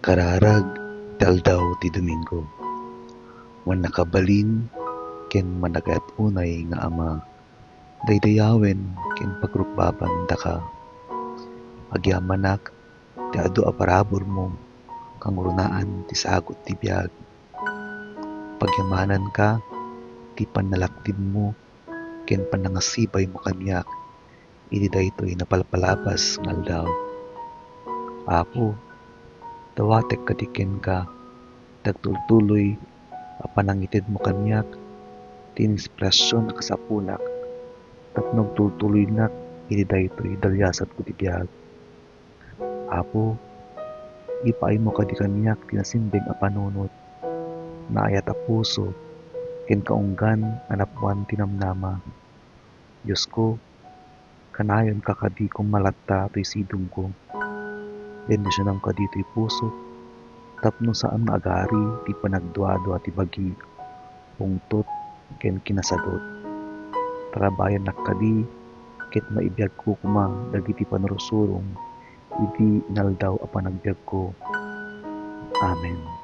Nakararag daldaw ti Domingo. Wan nakabalin ken managat unay nga ama. Daydayawen ken pagrukbaban daka. Agyamanak ti adu a parabor mo kang runaan ti sagot ti biag. Pagyamanan ka ti panalaktid mo ken panangasibay mo kanyak. Idi daytoy napalpalabas nga aldaw. Apo, dawatek kadiken ka, dagtultuloy a panangitid mo kanyak, tininspirasyon na kasapunak, tapnog tultuloy nak, idi daytoy dalyasat ko ti biag. Apo, ipaay mo kadi kanyak tinasimbing a panunot, naayat a puso, ken kaunggan anapuan tinamnama. Diyos ko, kanayon ka kadi kung malatta to'y sidong ko. Bendisyonan ka dito'y puso, tapno saan maagari ti panagduado at ibagi, pungtot ken kinasadot. Tarabayan nakadi, ket maibiyag ko kuma dagiti panurusurong, idi inaldaw a panagbiag ko. Amen.